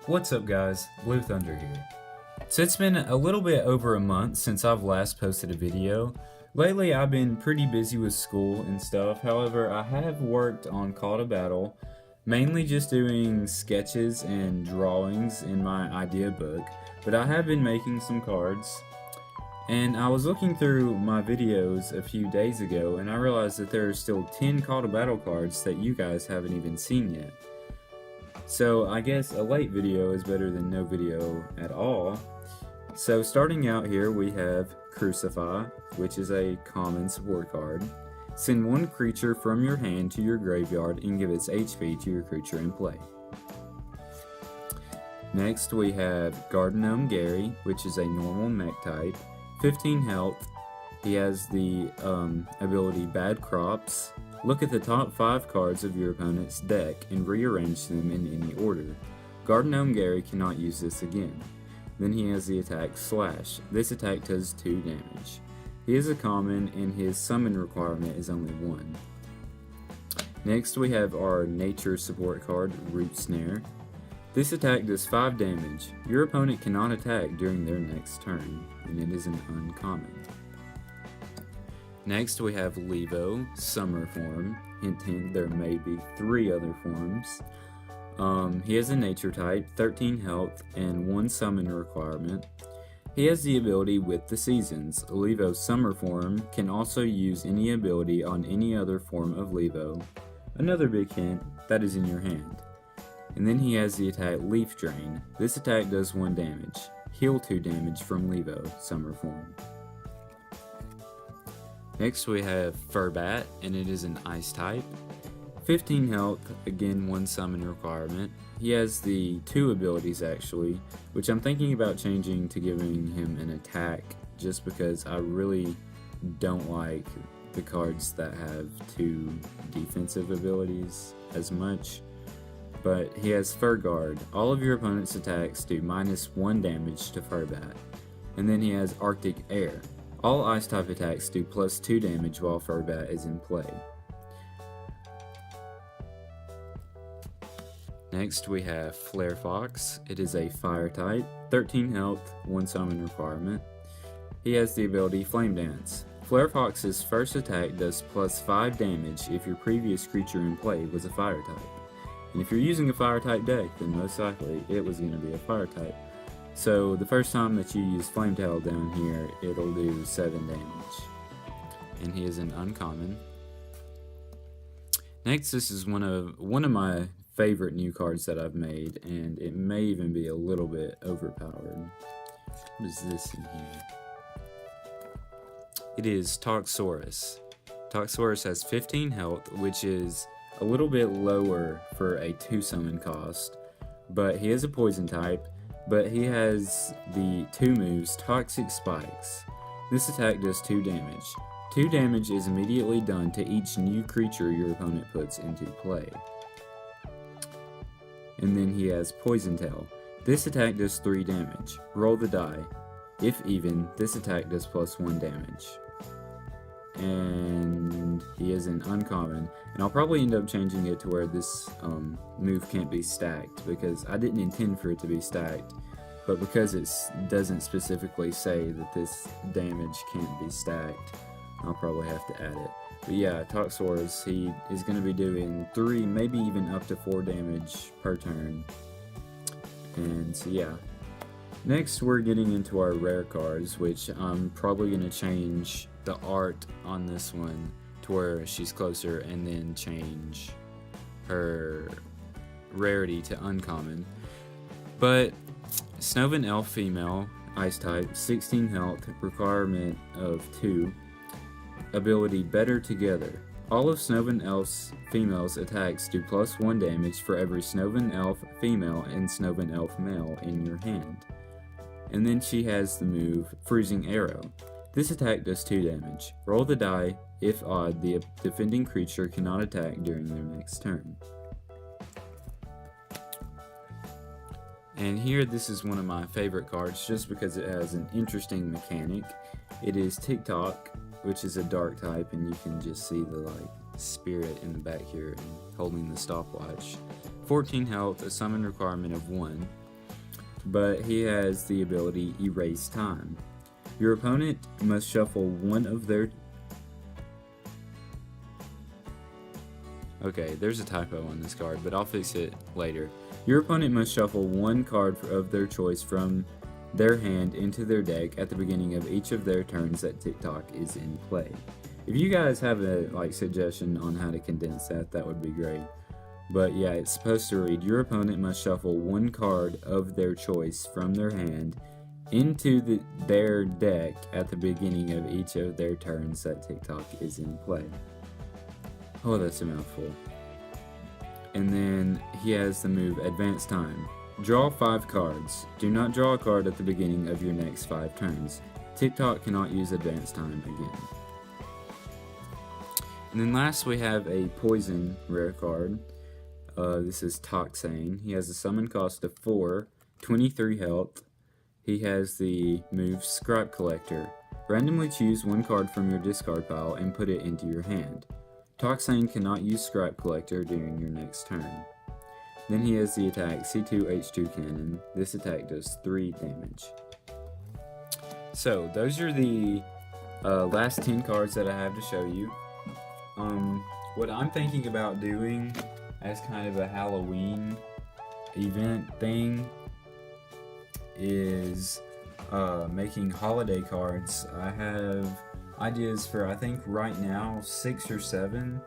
What's up guys, Blue Thunder here. So it's been a little bit over a month since I've last posted a video. Lately I've been pretty busy with school and stuff, however I have worked on Call to Battle, mainly just doing sketches and drawings in my idea book, but I have been making some cards. And I was looking through my videos a few days ago and I realized that there are still 10 Call to Battle cards that you guys haven't even seen yet. So I guess a late video is better than no video at all. So starting out here we have Crucify, which is a common support card. Send one creature from your hand to your graveyard and give its HP to your creature in play. Next we have Garden Gnome Gary, which is a normal mech type. 15 health. He has the ability Bad Crops. Look at the top 5 cards of your opponent's deck and rearrange them in any order. Garden Gnome Gary cannot use this again. Then he has the attack Slash. This attack does 2 damage. He is a common and his summon requirement is only 1. Next we have our nature support card, Root Snare. This attack does 5 damage. Your opponent cannot attack during their next turn, and it is an uncommon. Next we have Levo, Summer form. Hint hint, there may be 3 other forms. He has a nature type, 13 health, and 1 summon requirement. He has the ability With the Seasons. Levo's Summer form can also use any ability on any other form of Levo. Another big hint, that is in your hand. And then he has the attack Leaf Drain. This attack does 1 damage. Heal 2 damage from Levo, Summer form. Next we have Furbat, and it is an Ice type. 15 health, again 1 summon requirement. He has the 2 abilities actually, which I'm thinking about changing to giving him an attack, just because I really don't like the cards that have 2 defensive abilities as much. But he has Fur Guard. All of your opponent's attacks do -1 damage to Furbat. And then he has Arctic Air. All Ice type attacks do +2 damage while Furbat is in play. Next we have Flair Fox. It is a Fire type, 13 health, 1 summon requirement. He has the ability Flame Dance. Flair Fox's first attack does +5 damage if your previous creature in play was a Fire type. And if you're using a Fire type deck, then most likely it was going to be a Fire type. So the first time that you use Flame Tail down here, it'll do 7 damage. And he is an uncommon. Next, this is one of my favorite new cards that I've made, and it may even be a little bit overpowered. What is this in here? It is Toxorus. Toxorus has 15 health, which is a little bit lower for a 2 summon cost, but he is a poison type. But he has the 2 moves, Toxic Spikes. This attack does 2 damage. 2 damage is immediately done to each new creature your opponent puts into play. And then he has Poison Tail. This attack does 3 damage. Roll the die. If even, this attack does +1 damage. And he is an uncommon, and I'll probably end up changing it to where this move can't be stacked, because I didn't intend for it to be stacked, but because it doesn't specifically say that this damage can't be stacked, I'll probably have to add it. But yeah, Toxorus, he is going to be doing 3, maybe even up to 4 damage per turn. And so yeah. Next we're getting into our rare cards, which I'm probably going to change the art on this one to where she's closer, and then change her rarity to uncommon. But Snovan Elf female, Ice type, 16 health, requirement of 2, ability Better Together. All of Snovan Elf's females attacks do +1 damage for every Snovan Elf female and Snovan Elf male in your hand. And then she has the move Freezing Arrow. This attack does 2 damage. Roll the die. If odd, the defending creature cannot attack during their next turn. And here, this is one of my favorite cards just because it has an interesting mechanic. It is TikTok, which is a dark type, and you can just see the spirit in the back here and holding the stopwatch. 14 health, a summon requirement of 1. but he has the ability Erase Time. Your opponent must shuffle one of their... Okay, there's a typo on this card, but I'll fix it later. Your opponent must shuffle one card of their choice from their hand into their deck at the beginning of each of their turns that TikTok is in play. If you guys have a suggestion on how to condense that, that would be great. But yeah, it's supposed to read, your opponent must shuffle one card of their choice from their hand into their deck at the beginning of each of their turns that TikTok is in play. Oh, that's a mouthful. And then he has the move Advance Time. Draw 5 cards. Do not draw a card at the beginning of your next 5 turns. TikTok cannot use Advance Time again. And then last we have a Poison rare card. This is Toxane. He has a summon cost of 4, 23 health. He has the move Scrap Collector. Randomly choose one card from your discard pile and put it into your hand. Toxane cannot use Scrap Collector during your next turn. Then he has the attack C2H2 Cannon. This attack does 3 damage. So those are the last 10 cards that I have to show you. What I'm thinking about doing as kind of a Halloween event thing is making holiday cards. I have ideas for, I think right now, 6 or 7.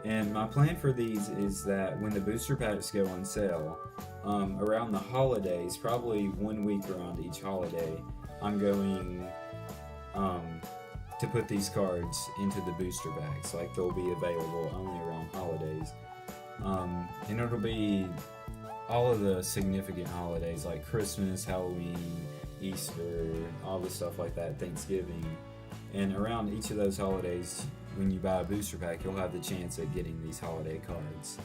And my plan for these is that when the booster packs go on sale, around the holidays, probably 1 week around each holiday, I'm going to put these cards into the booster packs. Like, they'll be available only around holidays. And it'll be all of the significant holidays like Christmas, Halloween, Easter, all the stuff like that, Thanksgiving. And around each of those holidays, when you buy a booster pack, you'll have the chance at getting these holiday cards.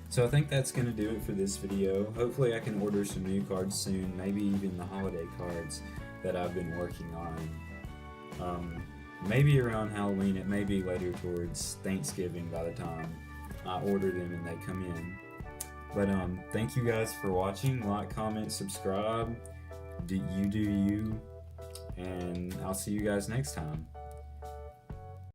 So I think that's going to do it for this video. Hopefully I can order some new cards soon, maybe even the holiday cards that I've been working on. Maybe around Halloween, it may be later towards Thanksgiving by the time I order them and they come in. But thank you guys for watching. Like, comment, subscribe. Do you, and I'll see you guys next time.